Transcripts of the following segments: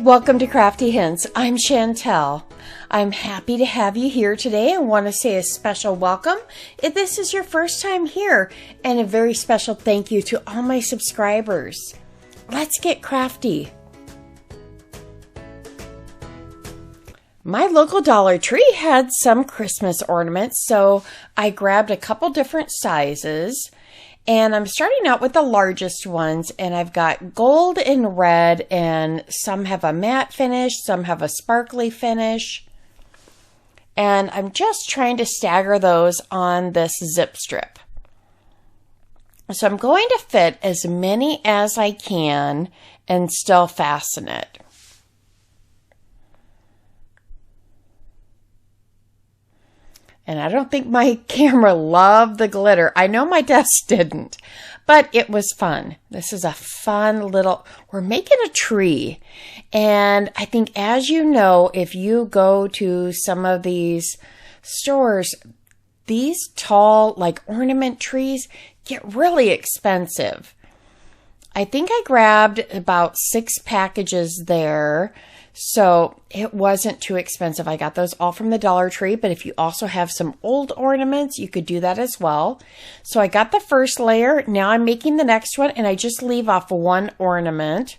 Welcome to Crafty Hints. I'm Chantel. I'm happy to have you here today and want to say a special welcome if this is your first time here, and a very special thank you to all my subscribers. Let's get crafty. My local Dollar Tree had some Christmas ornaments, so I grabbed a couple different sizes. And I'm starting out with the largest ones, and I've got gold and red, and some have a matte finish, some have a sparkly finish. And I'm just trying to stagger those on this zip strip. So I'm going to fit as many as I can and still fasten it. And I don't think my camera loved the glitter. I know my desk didn't, but it was fun. This is a fun little, we're making a tree. And I think, as you know, if you go to some of these stores, these tall, like ornament trees get really expensive. I think I grabbed about 6 packages there. So it wasn't too expensive. I got those all from the Dollar Tree, but if you also have some old ornaments, you could do that as well. So I got the first layer. Now I'm making the next one, and I just leave off one ornament.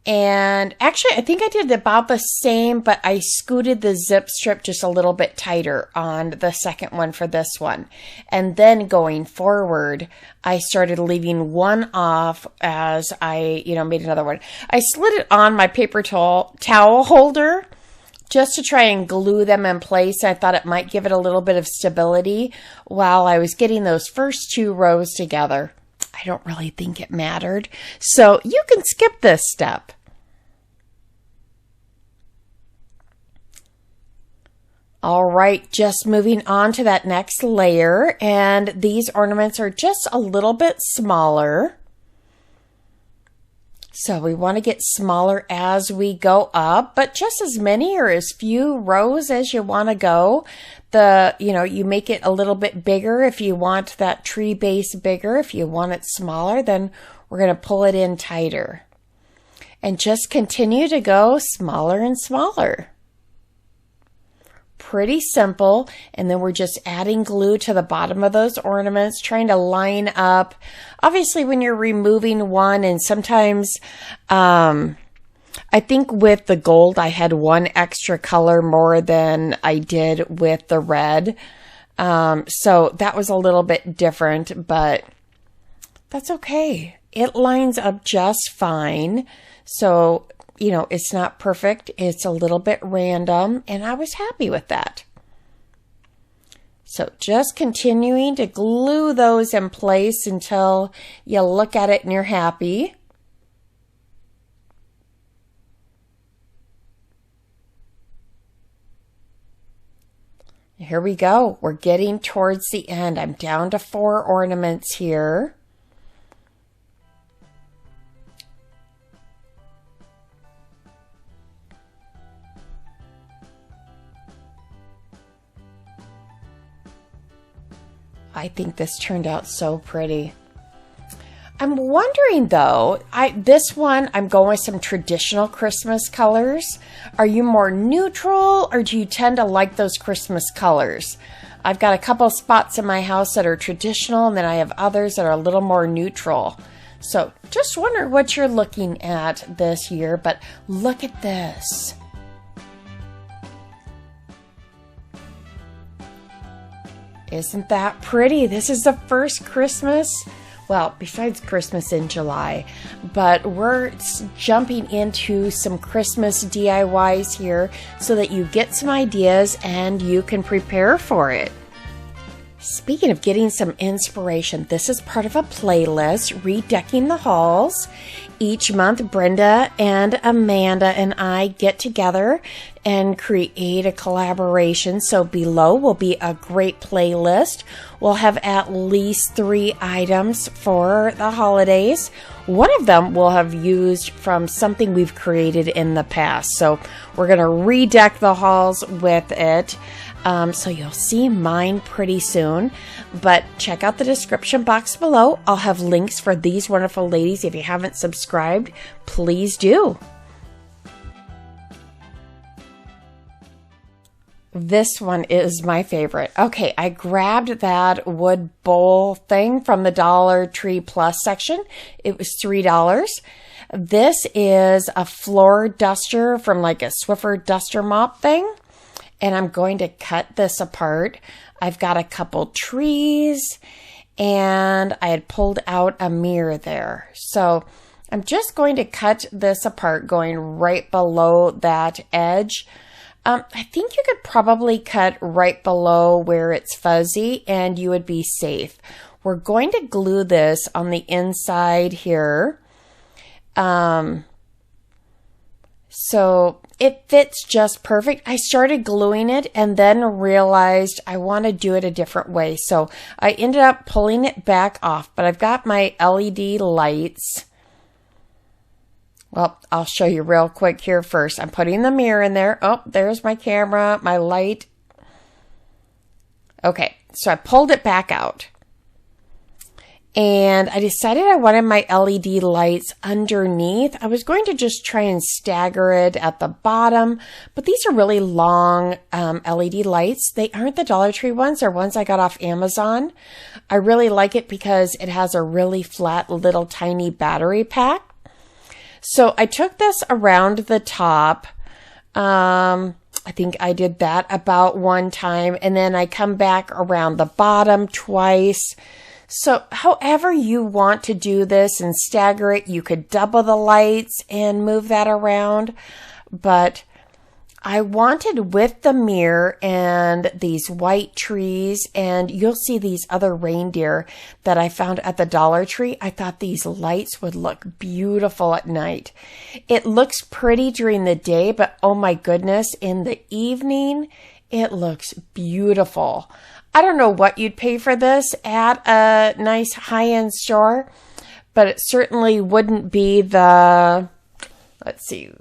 And actually, I think I did about the same, but I scooted the zip strip just a little bit tighter on the second one for this one. And then going forward, I started leaving one off as I, made another one. I slid it on my paper towel holder just to try and glue them in place. I thought it might give it a little bit of stability while I was getting those first 2 rows together. I don't really think it mattered. So you can skip this step. All right, just moving on to that next layer, and these ornaments are just a little bit smaller. So we want to get smaller as we go up, but just as many or as few rows as you want to go. You make it a little bit bigger if you want that tree base bigger. If you want it smaller, then we're going to pull it in tighter. And just continue to go smaller and smaller. Pretty simple. And then we're just adding glue to the bottom of those ornaments, trying to line up. Obviously, when you're removing one, and sometimes I think with the gold, I had one extra color more than I did with the red. So that was a little bit different, but that's okay. It lines up just fine. So, it's not perfect. It's a little bit random, and I was happy with that. So just continuing to glue those in place until you look at it and you're happy. Here we go. We're getting towards the end. I'm down to 4 ornaments here. I think this turned out so pretty. I'm wondering though, this one, I'm going with some traditional Christmas colors. Are you more neutral, or do you tend to like those Christmas colors? I've got a couple spots in my house that are traditional, and then I have others that are a little more neutral. So just wonder what you're looking at this year, but look at this. Isn't that pretty? This is the first Christmas, well, besides Christmas in July, but we're jumping into some Christmas DIYs here so that you get some ideas and you can prepare for it. Speaking of getting some inspiration, this is part of a playlist, Redecking the Halls. Each month, Brenda and Amanda and I get together and create a collaboration. So below will be a great playlist. We'll have at least 3 items for the holidays. One of them we'll have used from something we've created in the past. So we're going to redeck the halls with it. So you'll see mine pretty soon, but check out the description box below. I'll have links for these wonderful ladies. If you haven't subscribed, please do. This one is my favorite. Okay, I grabbed that wood bowl thing from the Dollar Tree Plus section. It was $3. This is a floor duster from like a Swiffer duster mop thing. And I'm going to cut this apart. I've got a couple trees and I had pulled out a mirror there. So I'm just going to cut this apart going right below that edge. I think you could probably cut right below where it's fuzzy and you would be safe. We're going to glue this on the inside here. So it fits just perfect. I started gluing it and then realized I want to do it a different way. So I ended up pulling it back off, but I've got my LED lights. Well, I'll show you real quick here first. I'm putting the mirror in there. Oh, there's my camera, my light. Okay, so I pulled it back out. And I decided I wanted my LED lights underneath. I was going to just try and stagger it at the bottom, but these are really long LED lights. They aren't the Dollar Tree ones. They're ones I got off Amazon. I really like it because it has a really flat little tiny battery pack. So I took this around the top. I think I did that about one time, and then I come back around the bottom twice. So however you want to do this and stagger it, you could double the lights and move that around. But I wanted with the mirror and these white trees, and you'll see these other reindeer that I found at the Dollar Tree. I thought these lights would look beautiful at night. It looks pretty during the day, but oh my goodness, in the evening, it looks beautiful. I don't know what you'd pay for this at a nice high-end store, but it certainly wouldn't be the, let's see,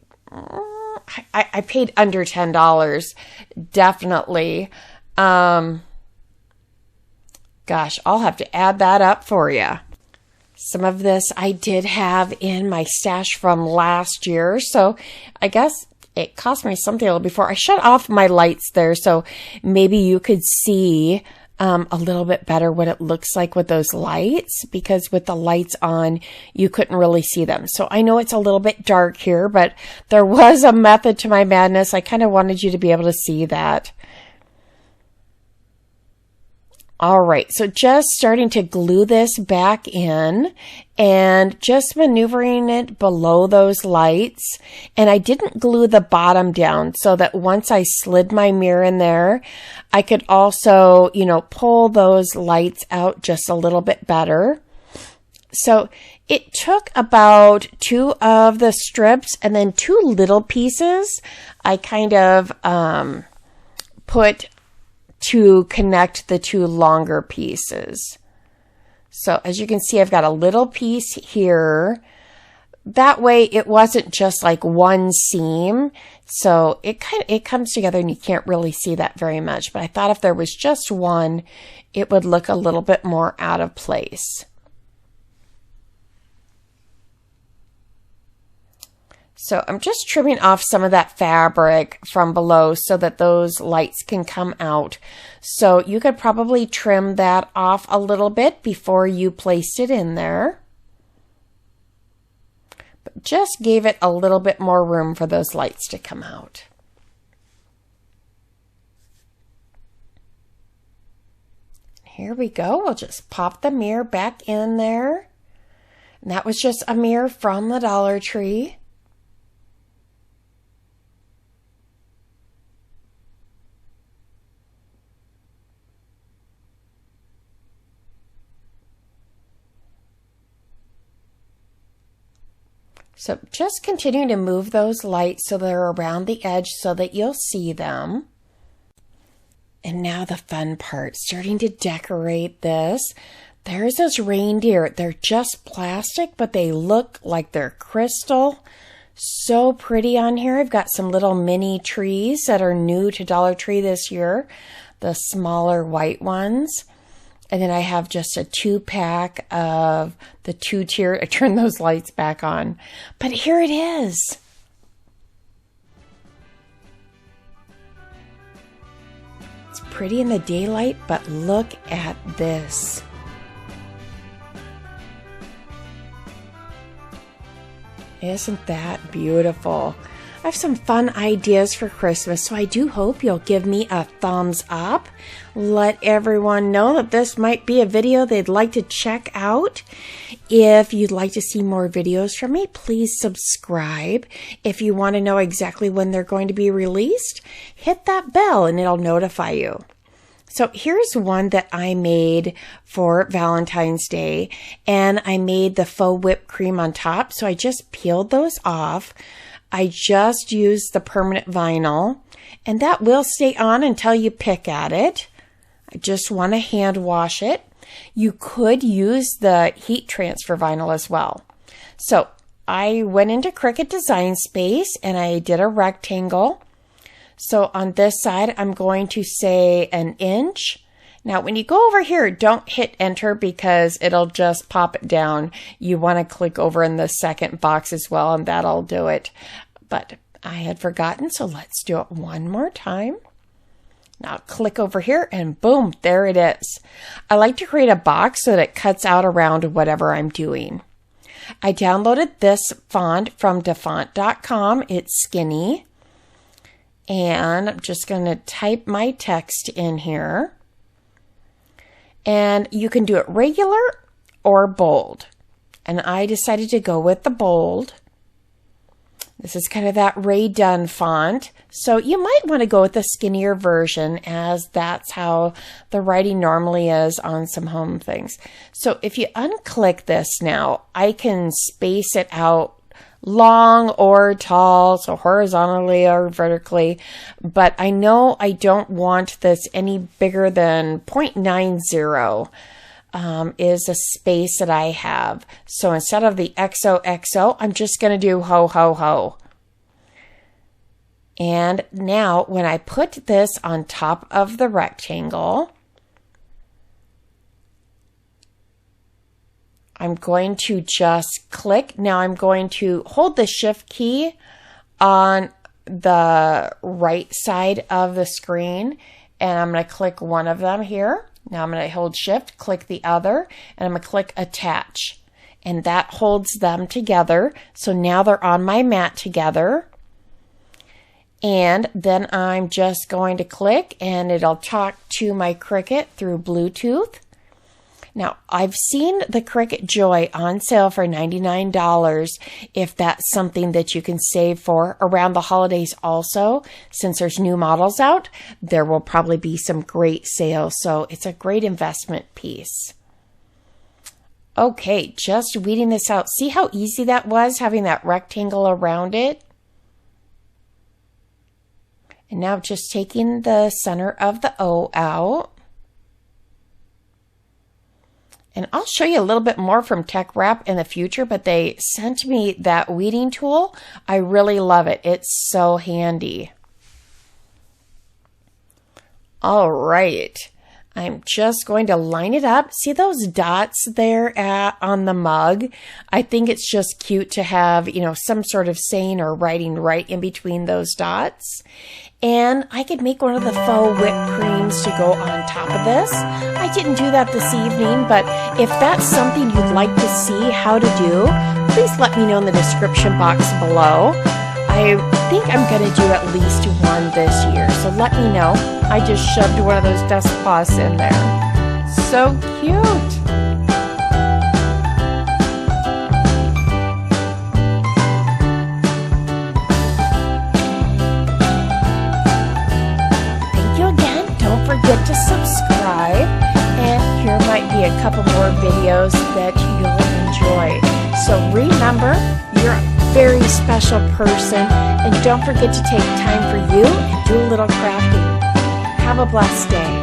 I paid under $10, definitely. Gosh, I'll have to add that up for you. Some of this I did have in my stash from last year, so I guess it cost me something a little before. I shut off my lights there, so maybe you could see a little bit better what it looks like with those lights, because with the lights on, you couldn't really see them. So I know it's a little bit dark here, but there was a method to my madness. I kind of wanted you to be able to see that. All right, so just starting to glue this back in and just maneuvering it below those lights. And I didn't glue the bottom down so that once I slid my mirror in there, I could also, you know, pull those lights out just a little bit better. So it took about 2 of the strips and then 2 little pieces I kind of put to connect the 2 longer pieces. So as you can see, I've got a little piece here. That way it wasn't just like one seam. So it comes together and you can't really see that very much. But I thought if there was just one, it would look a little bit more out of place. So I'm just trimming off some of that fabric from below so that those lights can come out. So you could probably trim that off a little bit before you placed it in there. But just gave it a little bit more room for those lights to come out. Here we go. We'll just pop the mirror back in there. And that was just a mirror from the Dollar Tree. So just continue to move those lights so they're around the edge so that you'll see them. And now the fun part, starting to decorate this. There's those reindeer. They're just plastic, but they look like they're crystal. So pretty on here. I've got some little mini trees that are new to Dollar Tree this year, the smaller white ones. And then I have just a 2-pack of the 2-tier. I turned those lights back on. But here it is. It's pretty in the daylight, but look at this. Isn't that beautiful? I have some fun ideas for Christmas, so I do hope you'll give me a thumbs up. Let everyone know that this might be a video they'd like to check out. If you'd like to see more videos from me, please subscribe. If you want to know exactly when they're going to be released, hit that bell and it'll notify you. So here's one that I made for Valentine's Day, and I made the faux whipped cream on top. So I just peeled those off. I just used the permanent vinyl, and that will stay on until you pick at it. I just want to hand wash it. You could use the heat transfer vinyl as well. So I went into Cricut Design Space and I did a rectangle. So on this side, I'm going to say 1 inch. Now, when you go over here, don't hit enter because it'll just pop it down. You want to click over in the second box as well, and that'll do it. But I had forgotten, so let's do it one more time. Now click over here and boom, there it is. I like to create a box so that it cuts out around whatever I'm doing. I downloaded this font from dafont.com. It's skinny. And I'm just going to type my text in here. And you can do it regular or bold. And I decided to go with the bold. This is kind of that Ray Dunn font. So you might want to go with the skinnier version, as that's how the writing normally is on some home things. So if you unclick this now, I can space it out long or tall, so horizontally or vertically, but I know I don't want this any bigger than 0.90 is the space that I have. So instead of the XOXO, I'm just going to do ho, ho, ho. And now when I put this on top of the rectangle, I'm going to just click. Now I'm going to hold the shift key on the right side of the screen, and I'm going to click one of them here. Now I'm going to hold shift, click the other, and I'm going to click attach. And that holds them together. So now they're on my mat together. And then I'm just going to click and it'll talk to my Cricut through Bluetooth. Now, I've seen the Cricut Joy on sale for $99 if that's something that you can save for around the holidays also. Since there's new models out, there will probably be some great sales, so it's a great investment piece. Okay, just weeding this out. See how easy that was, having that rectangle around it? And now just taking the center of the O out. And I'll show you a little bit more from Tech Wrap in the future, but they sent me that weeding tool. I really love it. It's so handy. All right. I'm just going to line it up. See those dots there on the mug? I think it's just cute to have, you know, some sort of saying or writing right in between those dots. And I could make one of the faux whipped creams to go on top of this. I didn't do that this evening, but if that's something you'd like to see how to do, please let me know in the description box below. I think I'm going to do at least one this year, so let me know. I just shoved one of those dust cloths in there. So cute! Forget to subscribe, and here might be a couple more videos that you'll enjoy. So remember, you're a very special person, and don't forget to take time for you and do a little crafting. Have a blessed day.